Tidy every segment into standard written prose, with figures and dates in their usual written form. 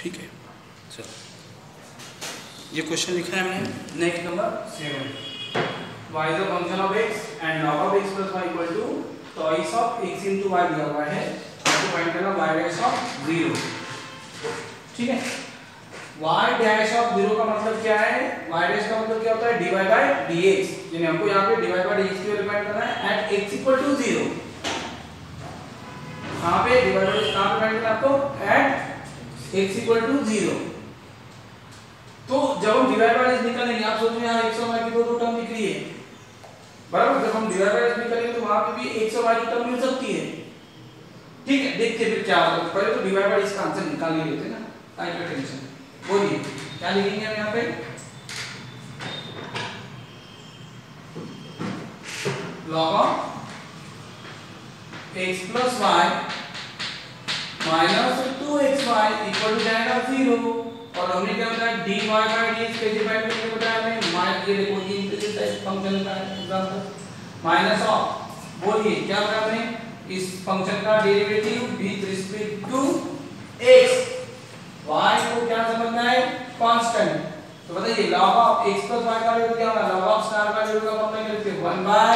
ठीक है, चलो ये क्वेश्चन लिखा है मैंने। Next number 7, y is a function of x and log of x plus y equal to twice of x into y दिया हुआ है। आपको फाइंड करना y डैश ऑफ 0। ठीक है, y डैश ऑफ 0 का मतलब क्या है? y डैश का मतलब क्या होता है? dy by dx, यानी हमको यहाँ पे dy by dx की वैल्यू फाइंड करना है at x equal to 0। कहाँ पे dy by dx कहाँ पे फाइंड करना है आपको? at x equal to 0। तो जब हम डिवाइड बाय x निकालेंगे, आप सोचो यहाँ x और y की दो टर्म दिख रही है, बराबर। जब हम डिवाइड बाय x निकालेंगे तो वहां पे भी x और y की टर्म मिल सकती है। ठीक है, देखते हैं फिर क्या होगा। पहले तो डिवाइड बाय x का आंसर निकाल ही लेते हैं ना, काहे का टेंशन। बोलिए क्या लिखेंगे हम यहाँ पे? log of x plus y minus 2xy equal to tan of 0। और हमने क्या बताया? dy by dx कैसे फाइंड करके बताया हमने? माइनस, ये देखो ये इंटीग्रल टाइप फंक्शन का एग्जांपल, माइनस ऑफ, बोलिए क्या बताया हमने? इस फंक्शन का derivative with respect to x, y को क्या समझना है? कांस्टेंट। तो बताइए log of x plus y का वैल्यू क्या होगा? log of स्टार का वैल्यू का फॉर्मूला क्या लिखते हैं? 1 by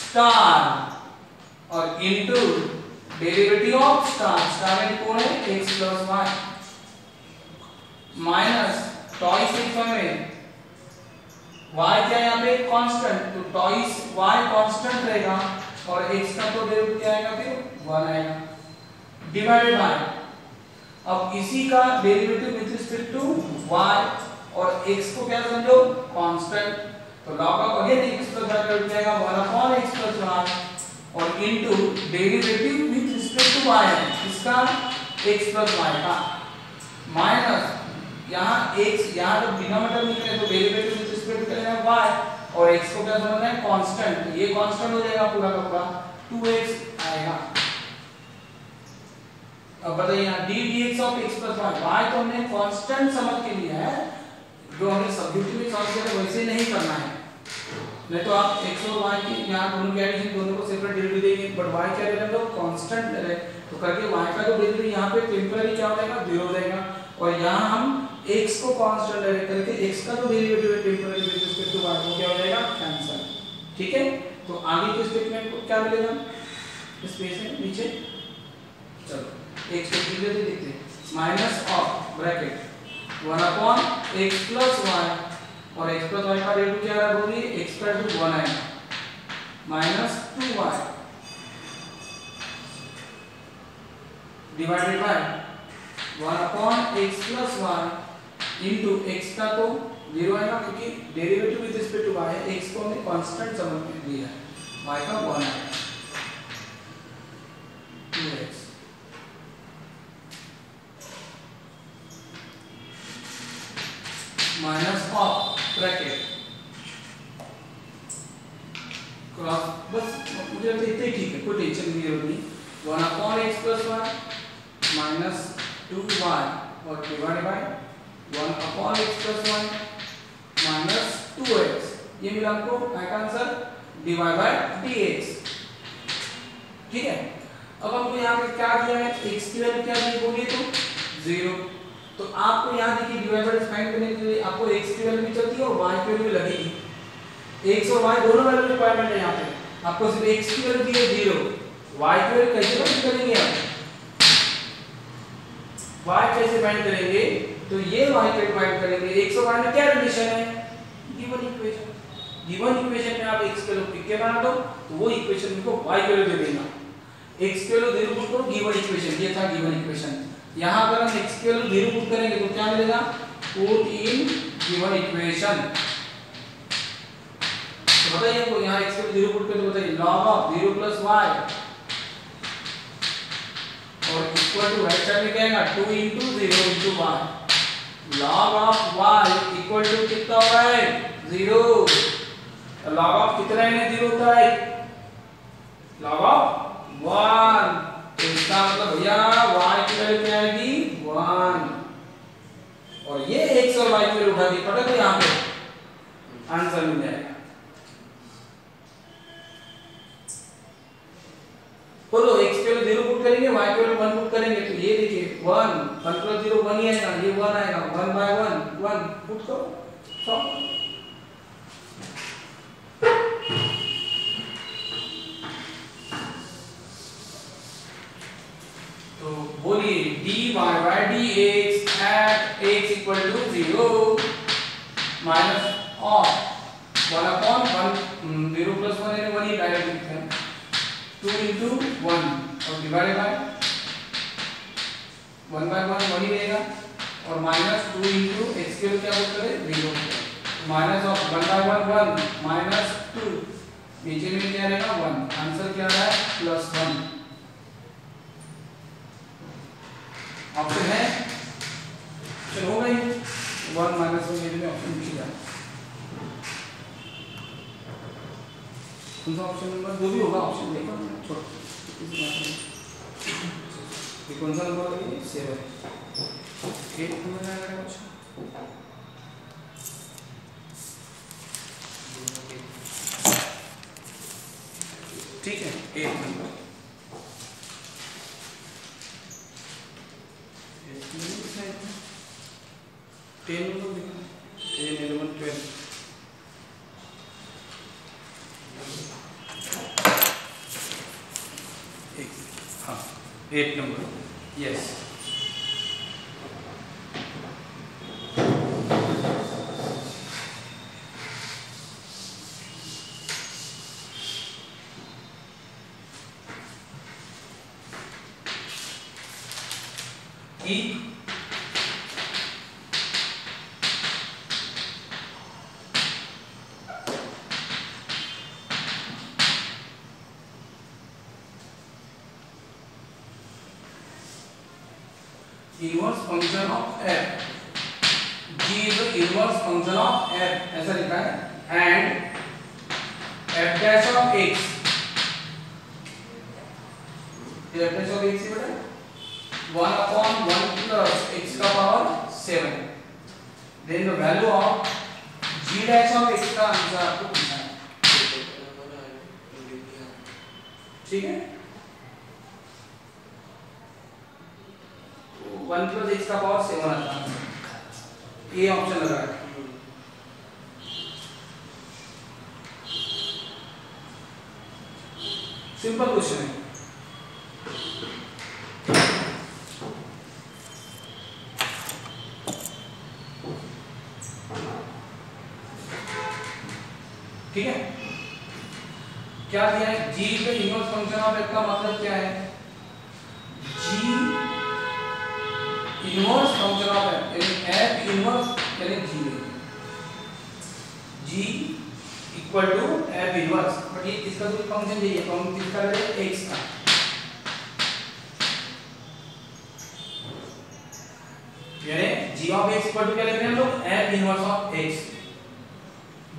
स्टार और into derivative of star, star में कौन है? x plus y minus twice x में y क्या है यहाँ पे? कांस्टेंट, तो टॉइस y कांस्टेंट रहेगा और x का तो डेरिवेटिव क्या आएगा? फिर 1 आएगा, डिवाइडेड बाय, अब इसी का derivative with respect to y और x को क्या समझो? कांस्टेंट। तो log of again x plus y का वैल्यू आएगा 1/x plus y और into derivative with respect to y है इसका x plus y का, माइनस यहाँ x, यहाँ जब डिनोमिनेटर निकले तो डेरिवेटिव विद रिस्पेक्ट करेगा y और x को क्या समझना है? कांस्टेंट। ये कांस्टेंट हो जाएगा पूरा का पूरा, 2x आएगा। अब बताइए यहाँ ddx of x plus y, y तो हमने कांस्टेंट समझ के लिया है, जो हमने सब्स्टिट्यूट में सॉल्व किया वैसे नहीं करना है। नहीं तो आप x और y की यहाँ दोनों के एडिशन दोनों को सेपरेट डेरिवेटिव देंगे, बट y क्या ले रहे हैं? कांस्टेंट ले रहे हैं, तो करके y का जो डेरिवेटिव यहाँ पे टेंपरेरी क्या हो जाएगा? 0 हो जाएगा। और यहाँ हम x को कांस्टेंट ले रहे हैं, करके x का जो डेरिवेटिव है temporary with respect to y वो क्या हो जाएगा? कैंसिल। ठीक है, तो आगे के स्टेटमेंट को क्या मिलेगा स्पेस में नीचे? चलो x को सीधे देखते हैं, minus of bracket 1/x plus y और x plus y का डेरिवेटिव क्या है? बोलिए x का डेरिवेटिव 1 आएगा minus 2y divided by 1/x plus y into x का तो 0 आएगा क्योंकि derivative with respect to y है, x को हमने कांस्टेंट समझ के लिया है, y का 1 आएगा 2x minus of bracket cross, बस मुझे लगता है इतना ही ठीक है, कोई टेंशन की जरूरत नहीं। 1/x plus y minus 2y और divided by 1/x plus y minus 2x, ये मिला हमको आंसर dy by dx। ठीक है, अब हमको यहाँ पे क्या दिया है? x की वैल्यू क्या दी? बोलिए तो 0। तो आपको यहाँ देखिए डिवाइड बाय फाइंड करने के लिए आपको x की वैल्यू भी चलती है और y की वैल्यू भी लगेगी। x और y दोनों वैल्यू रिक्वायरमेंट है यहाँ पे, आपको सिर्फ x की वैल्यू दी है 0, y की वैल्यू कैसे फाइंड करेंगे आप? y कैसे फाइंड करेंगे? तो ये y कैसे फाइंड करेंगे? x और y में क्या रिलेशन है? गिवन इक्वेशन, गिवन इक्वेशन में आप x की वैल्यू पिक के बना दो तो वो इक्वेशन को y की वैल्यू दे देगा। x की वैल्यू 0 पुट करो, गिवन इक्वेशन, ये था गिवन इक्वेशन। यहाँ अगर हम x की वैल्यू 0 पुट करेंगे तो क्या मिलेगा? Put in given equation. तो बताइए को यहाँ x की वैल्यू 0 पुट करें तो बताइए log ऑफ 0 plus y और इक्वल टू राइट साइड में क्या आएगा? 2 into 0 into y, log ऑफ y इक्वल टू कितना होता है? 0। log ऑफ कितना है? 0 होता है, log ऑफ 1। तो इसका मतलब भैया y की वैल्यू क्या आएगी? 1 और ये x और y की वैल्यू उठा दी पता तो यहाँ पे आंसर मिल जाएगा। बोलो x के लिए 0 पुट करेंगे, y के लिए 1 पुट करेंगे तो ये देखिए 1 1 प्लस 0 1 ही आएगा, ये 1 आएगा, 1 बाय 1 1 पुट करो सॉल्व। तो बोलिए dy by dx at x equal to 0 minus of 1 upon 1 0 plus 1 है 1 ही डायरेक्ट लिखते हैं 2 into 1 और डिवाइडेड बाय 1 by 1 1 ही रहेगा और माइनस 2 into x के क्या पुट करें 0 माइनस ऑफ 1 by 1 1 माइनस 2 नीचे में क्या रहेगा 1 आंसर क्या आ रहा है प्लस 1 ऑप्शन है चलो हो गई 1 माइनस 1 में ऑप्शन पूछा जाए कौन सा ऑप्शन नंबर जो भी होगा ऑप्शन देखो छोड़ ये कौन सा नंबर है 7 8 नंबर आएगा ऑप्शन ठीक है 8 नंबर 10 नंबर देखो 10 11 12 हाँ 8 number yes inverse function of f g is the inverse function of f ऐसा लिखा है and f dash of x ये f dash of x ही बेटा 1 upon 1 plus x का power 7 then the value of g dash of x का answer आपको पूछना है ठीक है 1 plus x का पावर 7 आता है ये ऑप्शन लगा है सिंपल क्वेश्चन है ठीक है क्या दिया है g का इनवर्स फंक्शन ऑफ f का मतलब क्या है g inverse function of f यानी f इनवर्स यानी g equal to f inverse but ये इसका जो फंक्शन चाहिए फंक्शन किसका है x का यानी g of x equal to क्या लिख रहे हैं हम लोग f inverse of x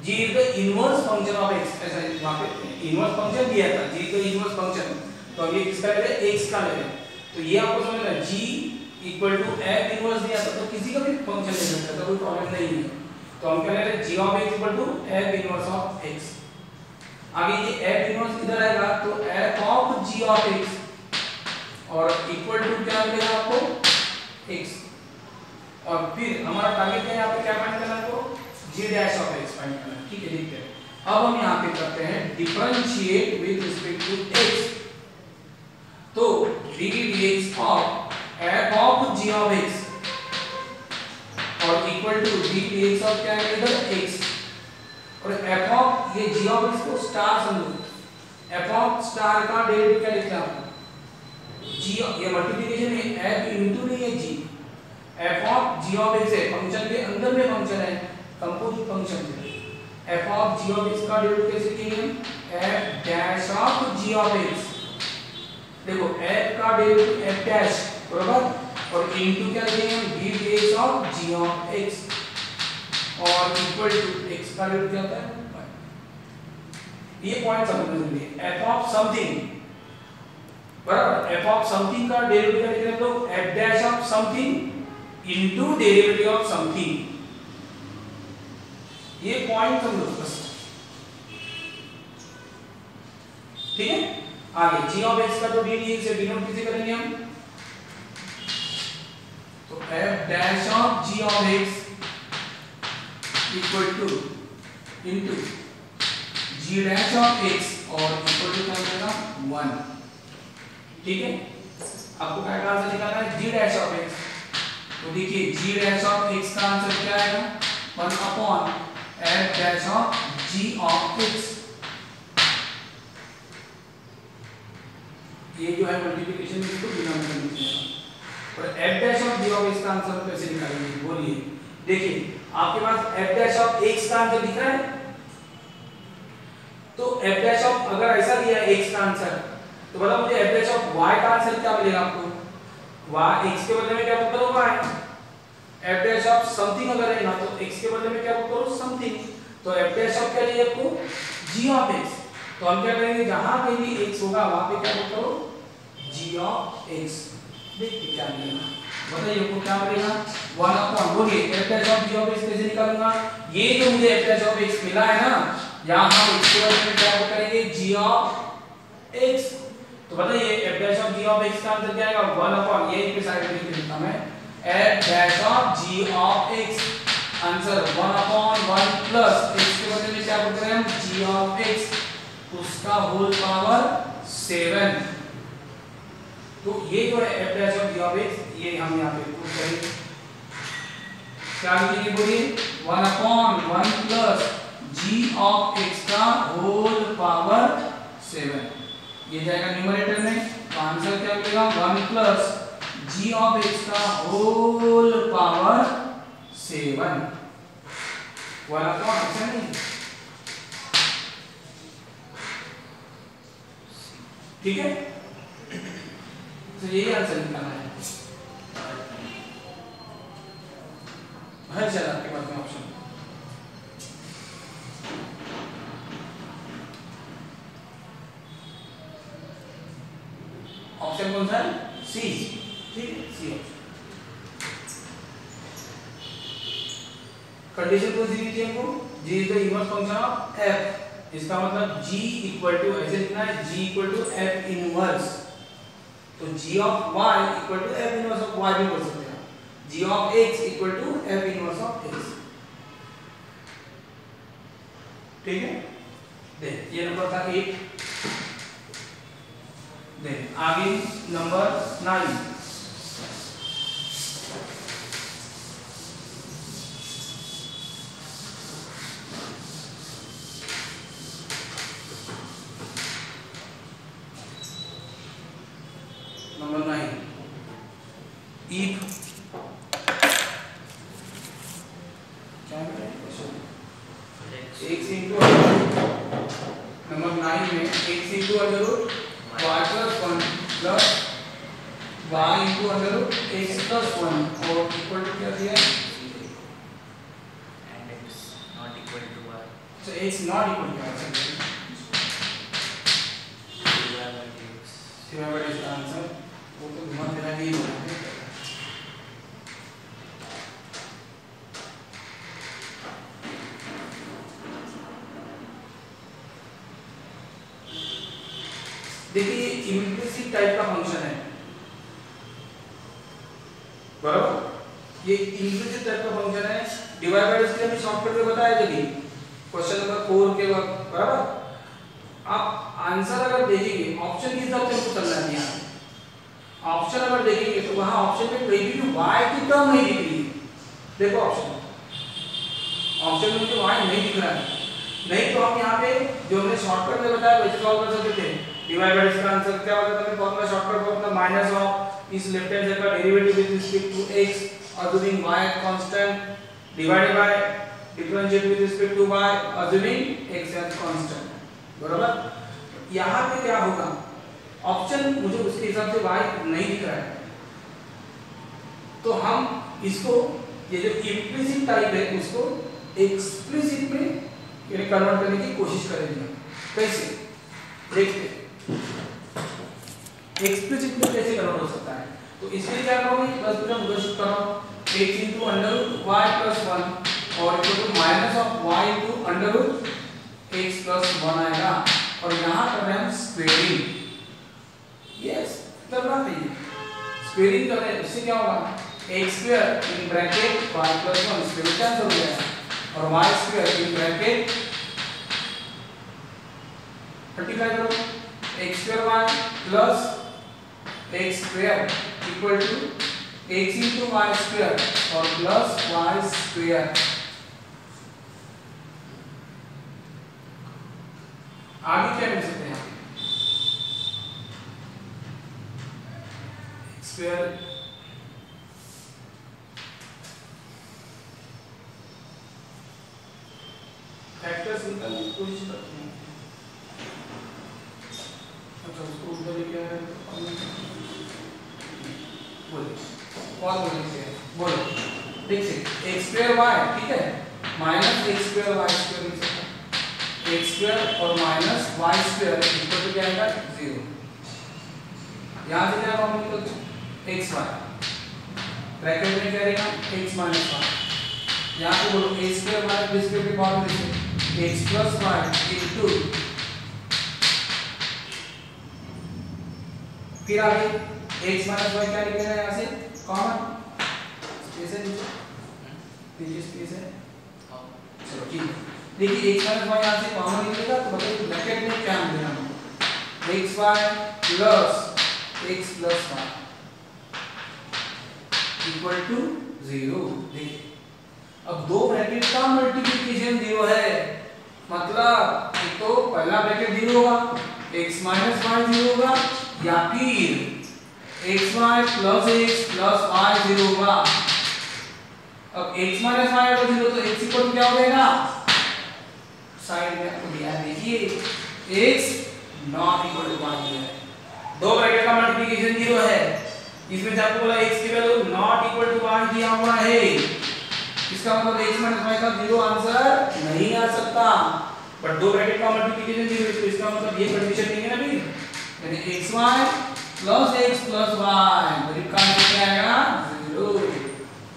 g is the inverse function of x ऐसा वहां पे इनवर्स फंक्शन दिया था g is the inverse function तो अब ये किसका ले रहे हैं x का ले रहे हैं तो ये आपको समझना g equal to f inverse दिया था तो किसी का भी फंक्शन ले सकते हैं कोई प्रॉब्लम नहीं है तो हम क्या ले रहे हैं g of x equal to f inverse of x आगे ये f इनवर्स इधर आएगा तो f of g of x और इक्वल टू क्या मिलेगा आपको x और फिर हमारा टारगेट है यहां पे क्या फाइंड करना है आपको g dash of x find करना है ठीक है ठीक है अब हम यहां पे करते हैं differentiate with respect to x तो dx of f of g of x और इक्वल टू dx ऑफ क्या है इधर x और f ऑफ ये g ऑफ x को स्टार समझो f ऑफ स्टार का डेरिवेटिव क्या लिखना है g ये मल्टीप्लिकेशन है f इनटू नहीं है g f of g of x है फंक्शन के अंदर में फंक्शन है कंपोजिट फंक्शन है f of g of x का डेरिवेटिव कैसे लिखेंगे हम f dash of g of x देखो f का डेरिवेटिव f डैश बराबर और इनटू क्या लिखेंगे हम d dx of g of x और इक्वल टू x का डेरिवेटिव क्या होता है ये पॉइंट समझने चाहिए f ऑफ समथिंग बराबर f ऑफ समथिंग का डेरिवेटिव क्या लिख रहे हैं हम लोग f dash of something into derivative of something ये पॉइंट समझो बस ठीक है आगे g ऑफ x का जो d dx है डिनोट किसे करेंगे हम तो f dash of g of x equal to into g dash of x और इक्वल टू क्या हो जाएगा 1। ठीक है, आपको क्या आंसर निकालना है g डैश ऑफ x। तो देखिए g डैश ऑफ x का आंसर क्या आएगा 1 upon f dash of g of x। ये जो है मल्टीप्लिकेशन में इसको डिनोमिनेटर में लिखना और f dash of g of x का आंसर कैसे निकालेंगे बोलिए। देखिए आपके पास f डैश ऑफ x का आंसर दिख रहा है, तो f डैश ऑफ अगर ऐसा दिया है x का आंसर तो बताओ मुझे f डैश ऑफ y का आंसर क्या मिलेगा आपको। y x के बदले में क्या पुट करो y। f dash of something अगर है ना तो x के बदले में क्या पुट करो समथिंग। तो f डैश ऑफ क्या चाहिए आपको g ऑफ x। तो हम क्या करेंगे जहां कहीं भी x होगा वहां पे क्या पुट करो g ऑफ x। देखिए क्या मिलेगा बताइए आपको क्या मिलेगा 1 अपॉन बोलिए f dash of g of x कैसे निकालूंगा। ये जो मुझे f डैश ऑफ x मिला है ना यहां हम x के बदले में क्या पुट करेंगे g ऑफ x। तो बताइए f dash of g of x का आंसर क्या आएगा 1 अपॉन ये पे साइड में लिख देता मैं f dash of g of x answer 1 upon 1 plus x के बदले में क्या पुट करें हम g ऑफ x उसका होल पावर 7। तो ये जो है f dash of g of x ये हम यहां पे पुट करेंगे क्या लिखेंगे बोलिए 1 upon 1 plus g of x का होल पावर 7। ये जाएगा न्यूमरेटर में तो आंसर क्या मिलेगा 1 प्लस g ऑफ x का होल पावर 7। 1 अपॉन ऐसा नहीं ठीक है। तो यही आंसर निकालना है। हर चल आपके पास में ऑप्शन ऑप्शन कौन सा है सी। ठीक है सी ऑप्शन। कंडीशन कौन सी दी थी हमको g is the inverse function of f। इसका मतलब g इक्वल टू ऐसे लिखना है g equal to f inverse. तो g of y equal to f inverse of y भी बोल सकते हैं g of x equal to f inverse of x। ठीक है देख ये नंबर था 8। देख आगे नंबर 9। नंबर 9 if क्या है x into नंबर 9 में x into under root y plus 1 plus y into under root x plus 1 और इक्वल टू क्या दिया and x not equal to y. so x not equal to y सिवाय बड़े इसका answer वो तो घुमा फिरा के ही होना है। देखिए ये इम्प्लिसिट टाइप का फंक्शन है बराबर। ये इम्प्लिसिट टाइप का फंक्शन है डिवाइड बाय इसके अभी शॉर्टकट में बताया था कि क्वेश्चन नंबर 4 के वक्त बराबर। आप आंसर अगर देखेंगे ऑप्शन के हिसाब से हमको चलना है। यहाँ ऑप्शन अगर देखेंगे तो वहां ऑप्शन में कोई भी y की टर्म नहीं दिख रही है। देखो ऑप्शन में मुझे y नहीं दिख रहा है। नहीं तो हम यहाँ पे जो हमने शॉर्टकट में बताया वैसे सॉल्व कर सकते थे। डिवाइड बाय इसका आंसर क्या होता था formula shortcut formula minus of इस लेफ्ट हैंड साइड का derivative with respect to x assuming y constant divided by differentiate with respect to y assuming x as constant बराबर। यहाँ पे क्या होगा ऑप्शन मुझे उसके हिसाब से y नहीं दिख रहा है तो हम इसको ये जो इम्प्लिसिट टाइप है उसको एक्सप्लिसिट में यानी कन्वर्ट करने की कोशिश करेंगे। कैसे देखते एक्सप्लिसिट में कैसे कन्वर्ट हो सकता है। तो इसके लिए क्या करोगे प्लस टर्म घोषित करो x into under root y plus 1 और equal to minus of y into under root x plus 1 आएगा और यहाँ कर रहे हैं हम स्क्वेयरिंग। यस करना चाहिए स्क्वेयरिंग कर रहे हैं इससे क्या होगा x square in bracket y plus 1 इसमें कैंसिल हो गया और y square in bracket multiply करो x square y plus x square equal to x into y square और प्लस y स्क्वायर। आगे क्या मिल सकते हैं x स्क्वायर फैक्टर्स निकालने की कोशिश करते हैं। अच्छा उसको उधर क्या है बोलो कौन बोलेंगे बोलो ठीक से x स्क्वायर y ठीक है minus x square y square लिख सकते हैं x स्क्वायर और minus y square equal to क्या आएगा 0। यहां से क्या कॉमन निकल x y ब्रैकेट में क्या रहेगा x माइनस y यहां पे बोलो a square minus b square की फॉर्म लिखो x प्लस y इनटू फिर आगे x माइनस y क्या लिखेगा यहां से कॉमन स्पेस है नीचे स्पेस है चलो ठीक है देखिए x माइनस y यहां से कॉमन निकलेगा तो बताइए ब्रैकेट में क्या मिलेगा xy plus x plus y equal to 0। देखिए अब दो ब्रैकेट का मल्टीप्लिकेशन 0 है मतलब एक तो पहला ब्रैकेट 0 होगा x माइनस y 0 होगा या फिर xy plus x plus y 0 होगा। अब x माइनस y अगर 0 तो x इक्वल टू क्या हो जाएगा साइड में दिया देखिए x not equal to y है दो ब्रैकेट का मल्टीप्लिकेशन 0 है इसमें से आपको बोला x की value not equal to y दिया हुआ है इसका मतलब x माइनस y का 0 आंसर नहीं आ सकता बट दो ब्रैकेट का मल्टीप्लिकेशन 0 है तो इसका मतलब ये कंडीशन नहीं है ना भी यानी xy plus x plus y गरीब का आंसर क्या आएगा 0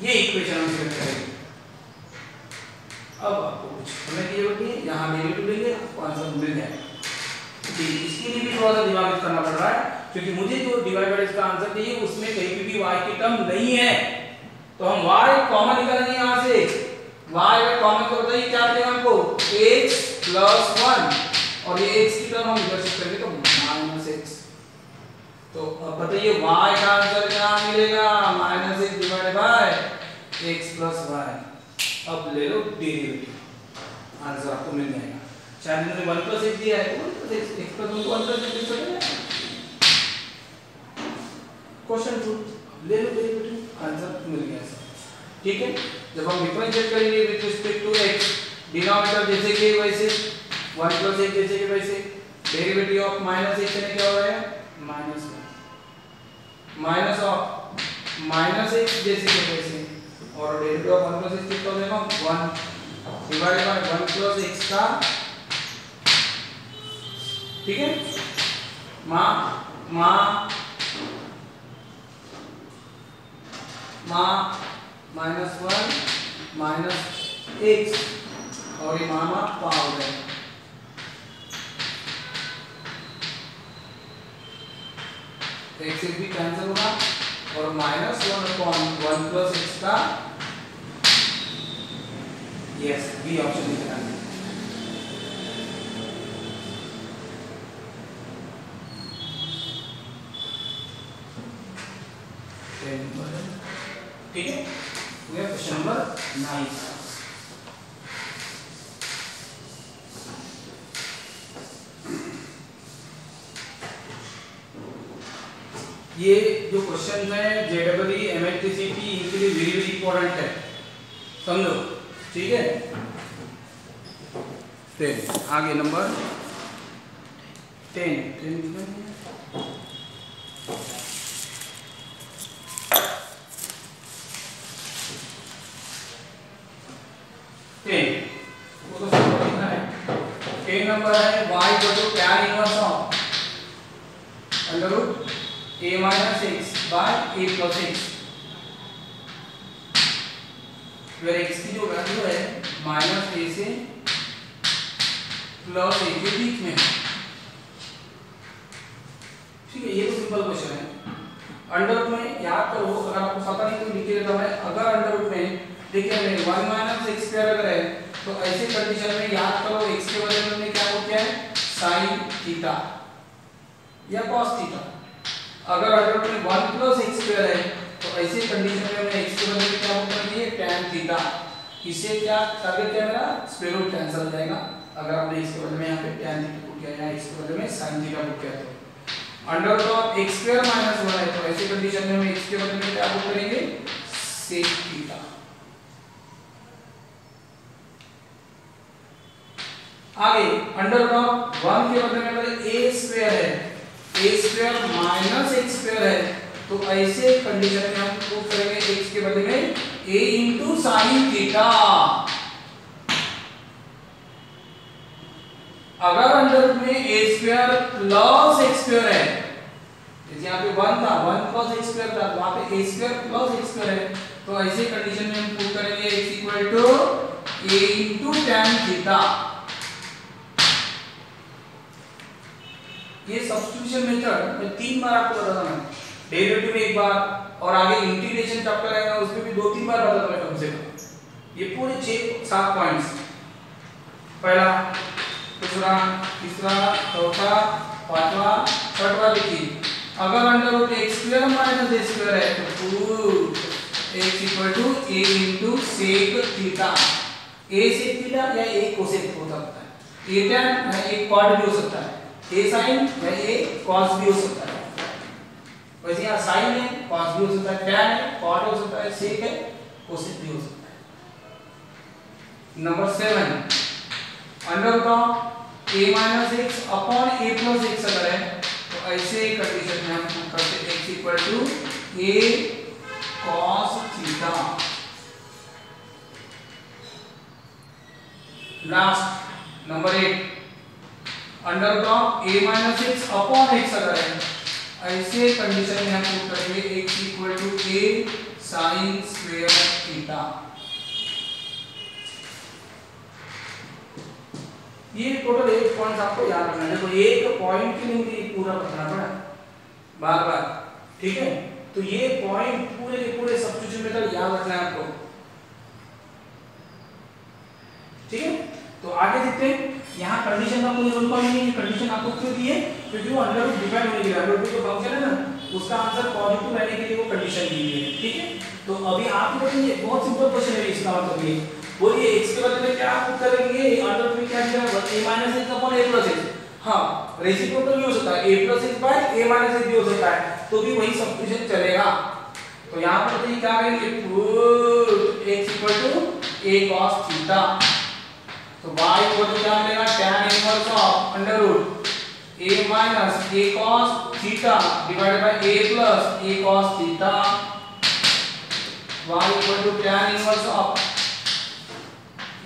ये इक्वेशन हम सिलेक्ट करेंगे। अब आपको कुछ करने की जरूरत नहीं है यहां नेगेटिव लेंगे आपको आंसर मिल जाएगा ठीक इसके लिए भी थोड़ा सा दिमाग करना पड़ रहा है क्योंकि मुझे जो डिवाइड बाय इसका आंसर चाहिए उसमें कहीं भी y की टर्म नहीं है तो हम y कॉमन निकालेंगे यहां से y अगर कॉमन तो बताइए क्या देगा हमको x प्लस 1 और ये x की टर्म हम इधर शिफ्ट करेंगे तो माइनस x तो अब बताइए y का आंसर क्या मिलेगा minus x divided by x plus y। अब ले लो डेरिवेटिव आंसर आपको मिल जाएगा शायद इन्होंने 1 प्लस x दिया है तो x प्लस 1 प्लस x लिख क्वेश्चन 2 ले लो डेरिवेटिव आंसर मिल गया सर ठीक है। जब हम डिफरेंशिएट करेंगे with respect to x denominator जैसे कि वैसे 1 प्लस x जैसे कि वैसे डेरिवेटिव ऑफ माइनस x यानी क्या हो रहा है minus 1 minus of minus x जैसे कि वैसे और डेरिवेटिव ऑफ 1 प्लस x कितना हो जाएगा 1 डिवाइडेड बाय 1 प्लस x का ठीक है माइनस 1 माइनस x और ये मामा पावर है x भी कैंसिल होगा और माइनस 1 प्लस x का यस बी ऑप्शन निकला ठीक है क्वेश्चन नंबर 9 ये जो क्वेश्चन है जेडबलई एमएचटीसीटी इनके लिए वेरी वेरी इंपॉर्टेंट है समझो ठीक है। 10 आगे नंबर 10 वो तो सब लिखना है 10 नंबर है y equal to tan inverse of under root a minus x by a plus x where x की जो वैल्यू है माइनस a से प्लस a के बीच में ठीक है। ये तो सिंपल क्वेश्चन है अंडर रूट में याद करो, अगर आपको पता नहीं तो लिख देता हूं मैं। अगर अंडर रूट में देखिए हमने 1 माइनस x स्क्वायर अगर है तो ऐसे कंडीशन में याद करो x के बदले में हमने क्या हो गया है sin थीटा या cos थीटा। अगर अंडर रूट में 1 प्लस x स्क्वायर है तो ऐसे कंडीशन में हमने x के बदले में क्या कर दिए tan थीटा। इससे क्या टारगेट क्या मेरा स्क्वायर रूट कैंसिल हो जाएगा। अगर आपने x के बदले में यहां पे tan थीटा पुट किया या x के बदले में sin थीटा पुट किया तो under root of x square minus 1 है तो ऐसे कंडीशन में हम x के बदले में क्या पुट करेंगे sec थीटा। आगे अंडर रूट ऑफ 1 के बदले में अगर a स्क्वायर है, a square minus x square है तो ऐसे कंडीशन में हम पुट करेंगे x के बदले में a into sin थीटा। अगर अंडर रूट में a square plus x square है, जैसे यहाँ पे 1 था 1 प्लस x स्क्वायर था, वहां पे a square plus x square है तो ऐसे कंडीशन में हम पुट करेंगे x equal to a into tan theta. ये सब्स्टिट्यूशन मेथड मैं 3 बार आपको बताता हूं, डेरिवेटिव में एक बार और आगे इंटीग्रेशन चैप्टर आएगा उसमें भी 2-3 बार बताता हूं कम से कम। ये पूरे 6-7 पॉइंट्स, पहला दूसरा तीसरा चौथा पांचवा छठवां। देखिए अगर under root x square minus a square है तो x equal to a into sec theta. a sec theta या a cosec हो सकता है, a tan या a cot भी हो सकता है, a sin या a cos भी हो सकता है। वैसे यहाँ sin है cos भी हो सकता है, tan है cot हो सकता है, sec है cosec भी हो सकता है। Number 7 under root of a minus x upon a plus x अगर है तो ऐसे कंडीशन में हम करते हैं x equal to a cos theta. Last number 8 under root of a minus x upon x अगर है ऐसे कंडीशन में हम करेंगे x equal to a sin square theta. ये टोटल 8 पॉइंट्स आपको याद रखना है। देखो एक पॉइंट के लिए पूरा बताना पड़ा बार बार, ठीक है। तो ये पॉइंट पूरे के पूरे सब्स्टिट्यूशन मेथड याद रखना है आपको, ठीक है। तो आगे देखते हैं, यहाँ कंडीशन का कोई रोल पॉइंट नहीं है। कंडीशन आपको क्यों दी है? क्योंकि वो अंडर रूट डिफाइन होने के लिए अंडर रूट जो फंक्शन है ना उसका आंसर पॉजिटिव रहने के लिए वो कंडीशन दी है, ठीक है। तो अभी आप देखेंगे बहुत सिंपल क्वेश्चन है इसका मतलब ये बोलिए x के बदले में क्या पुट करेंगे अंडर रूट में क्या दिया a minus x upon a plus x। हां रेसिप्रोकल भी हो सकता है a plus x by a minus x भी हो सकता है तो भी वही सब्स्टिट्यूशन चलेगा। तो यहां पर बताइए क्या करेंगे put x equal to a cos theta. तो y इक्वल टू क्या मिलेगा tan inverse of under root a minus a cos theta divided by a plus a cos theta. y equal to tan inverse of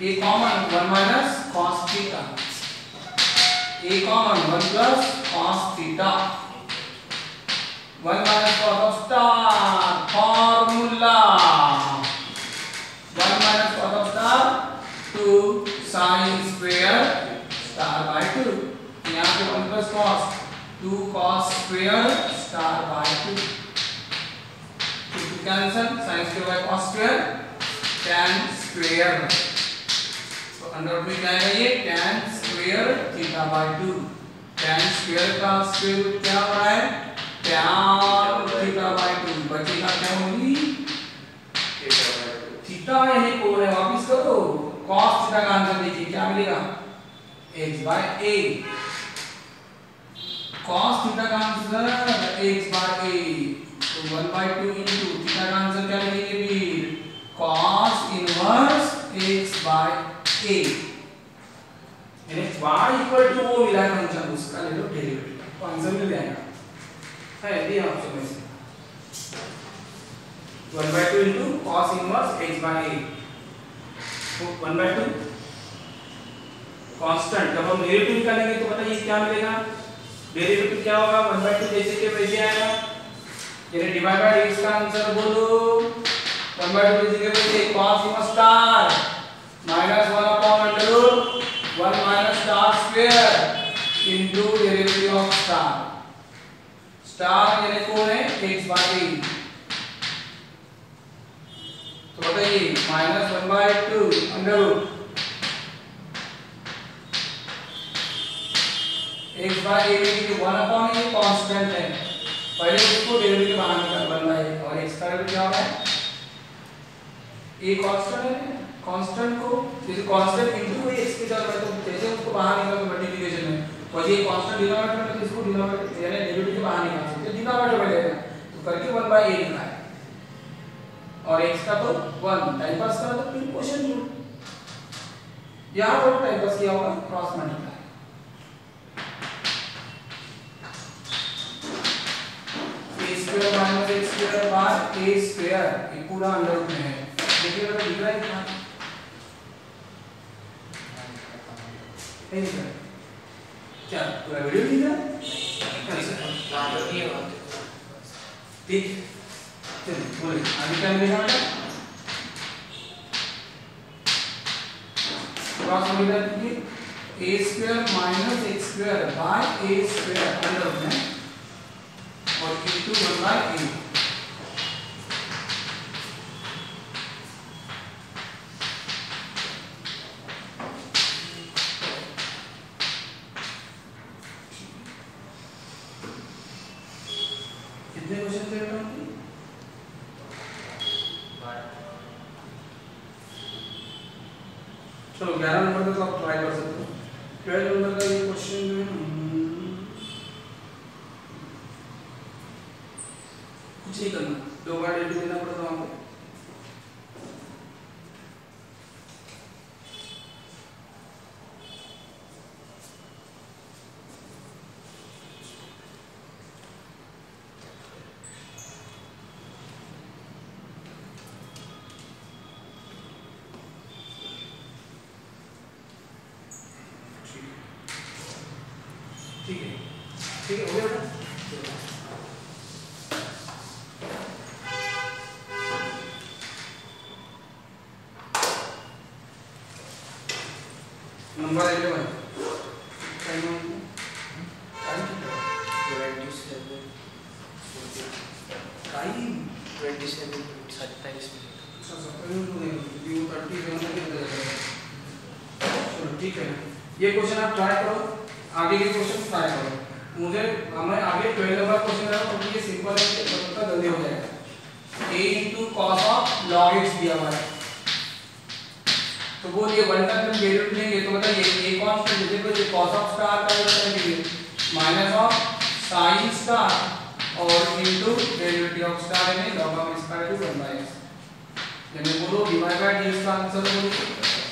a common 1 minus cos theta, a common 1 plus cos theta, 1 minus cos of star formula, 1 minus cos of star 2 sin square star by 2। यहाँ पे 1 plus cos 2 cos square star by 2, to cancel sin square by cos square tan square। Under root में क्या आएगा ये tan square theta by 2। tan square का square root क्या हो रहा है tan थीटा बाय 2। बचेगा क्या होगी थीटा यानी कोण है, वापस करो cos थीटा का आंसर देखिए क्या मिलेगा x by a। cos theta का आंसर x बाय a तो 1 बाय 2 इनटू थीटा का आंसर क्या लिखेंगे फिर cos inverse x by a यानी y इक्वल टू वो मिला फंक्शन उसका ले लो डेरिवेटिव तो आंसर मिल जाएगा है दिया ऑप्शन में से 1/2 into cos inverse x by a। तो 1/2 कांस्टेंट जब हम डेरिवेटिव निकालेंगे तो बताइए क्या मिलेगा डेरिवेटिव क्या होगा 1/2 जैसे के वैसे आएगा यानी डिवाइड बाय x का आंसर बोलो 1/2 जैसे के वैसे cos inverse star minus 1 upon under root 1 minus star square into derivative of star star यानी कौन है x बाय a, तो बताइए -1/2 under root x by a में 1/a कांस्टेंट है, पहले उसको डेरिवेटिव बाहर निकाल बनना है, और x का डेरिवेटिव क्या है a कांस्टेंट है, कांस्टेंट को जैसे कांस्टेंट इनटू x के जगह तो जैसे उसको बाहर निकाल मल्टीप्लिकेशन में, और ये कांस्टेंट डिनोमिनेटर में इसको डिनोमिनेटर यानी डेरिवेटिव के बाहर निकाल सकते हैं, डिनोमिनेटर में लेना तो करके 1/a लिखा है, और x का तो 1 टाइम पास करा तो फिर क्वेश्चन रूट यहां पर टाइम पास किया होगा cross multiply square minus X square by A square ये पूरा अंडर रूट में है, देखिए बेटा दिख रहा है क्या नहीं दिख रहा है क्या पूरा वीडियो दिख रहा है ठीक चलिए बोलिए आगे क्या मिलेगा बेटा क्रॉस मल्टीप्लाई कीजिए A square minus X square by A square under root में और into 1/a कितने क्वेश्चन थे बेटा उनके चलो 11 नंबर का तो आप ट्राई कर सकते हो, 12 नंबर का ये क्वेश्चन जो है कुछ नहीं करना, 2 बार डेरिवेटिव देना पड़ता वहां पे, ठीक है हो गया बेटा नंबर 11 टाइम 27 ठीक है, ये क्वेश्चन आप ट्राई करो, आगे के क्वेश्चन ट्राई करो, मुझे हमें आगे 12 नंबर क्वेश्चन है तो ये सिंपल है, पता जल्दी हो जाएगा, a into cos of log x दिया हुआ है, तो वो ये 1 का जब डेरिवेटिव लेंगे तो बताइए a कांस्टेंट जैसे कोई cos of स्टार का बताएंगे माइनस ऑफ sin स्टार और इनटू डेरिवेटिव ऑफ स्टार यानी log of star to 1/x, यानी बोलो dy by dx का आंसर बोलो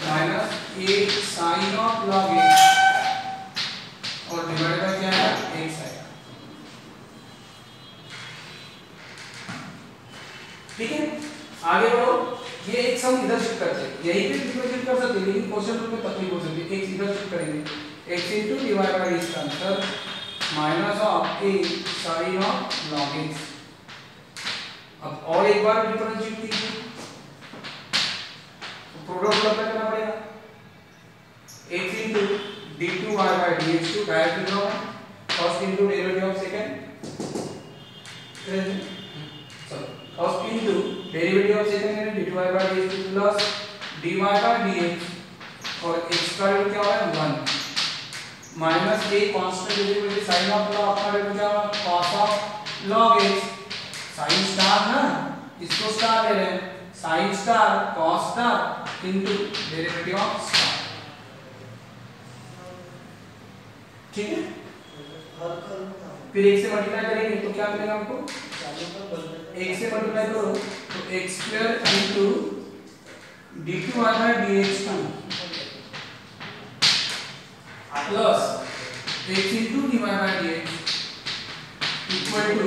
minus a sin of log x और डिवाइड बाय क्या है x आएगा, ठीक है आगे बढ़ो, ये एक सम इधर शिफ्ट करते हैं, यही पे रिप्रेजेंट कर सकते हैं लेकिन क्वेश्चन रूप में तकलीफ हो सकती है, x इधर शिफ्ट करेंगे x into dy by dx का answer minus of a sin of log x, अब और एक बार डिफरेंशिएट कीजिए तो प्रोडक्ट अप्लाई करना पड़ेगा x into d2y by dx to direct low first into derivative of second first into derivative of second यानी d2y by dx plus dy by dx और x का वैल्यू क्या होगा 1 minus a constant derivative sin of log का value क्या होगा cos of log x sin star ना इसको स्टार ले रहे हैं sin star cos star into derivative of star, ठीक है फिर एक से मल्टीप्लाई करेंगे तो क्या मिलेगा हमको, एक से मल्टीप्लाई करो तो x square into d2y by dx plus x into dy by dx equal to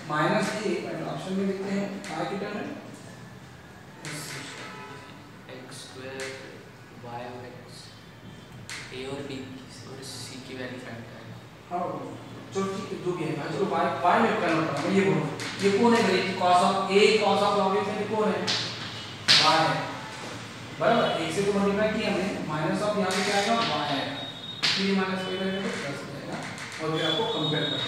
minus a, option में लिखते हैं y की टर्म में x square y of x a और b और c की वैल्यू फाइंड करना, हां चलो ठीक है जो भी है चलो y में कन्वर्ट करना, मैं ये बोलूं ये कौन है मेरी cos of a cos of log x में कौन है y है बराबर, एक से तो मल्टीप्लाई किया हमने माइनस ऑफ यहां पे क्या आएगा y आएगा, 3 माइनस y रहेगा तो प्लस हो जाएगा और फिर आपको कंपेयर करना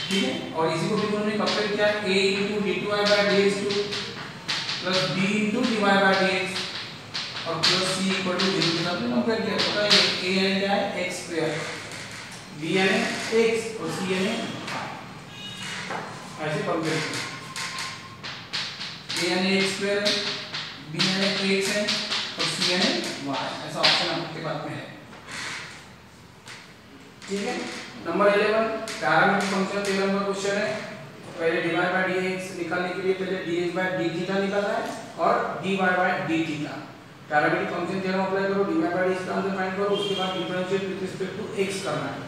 ठीक है, और इसी को भी उन्होंने कंपेयर किया a into d2y by dx2 plus b into dy by dx और प्लस c इक्वल टू 0 के साथ में कंपेयर किया। पता है a यानी क्या है x स्क्वायर, b यानी x और c यानी ऐसे कंपेयर किया। a यानी x स्क्वायर है, b यानी x है और c यानी y, ऐसा ऑप्शन आपके पास में है। ठीक है, नंबर 11 पैरामीट्रिक फंक्शन थ्योरम का क्वेश्चन है। पहले dy by dx निकालने के लिए पहले dx by d थीटा निकालना है और dy by d theta. Parametric function theorem apply करो, dy by dx का आंसर फाइंड करो, उसके बाद differentiate with respect to x करना है,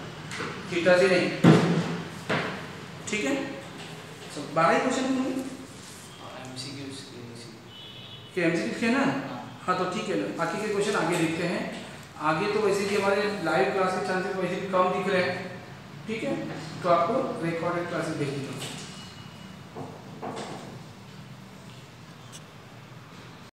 थीटा से नहीं। ठीक है, सब 12 क्वेश्चन होंगे। एमसीक्यूज के एमसीक्यू है ना? हाँ तो ठीक है, बाकी के क्वेश्चन आगे देखते हैं। आगे तो वैसे भी हमारे लाइव क्लास के चांसेस वैसे भी कम दिख रहे हैं। ठीक है, तो आपको रिकॉर्डेड क्लासेस देखनी होगी।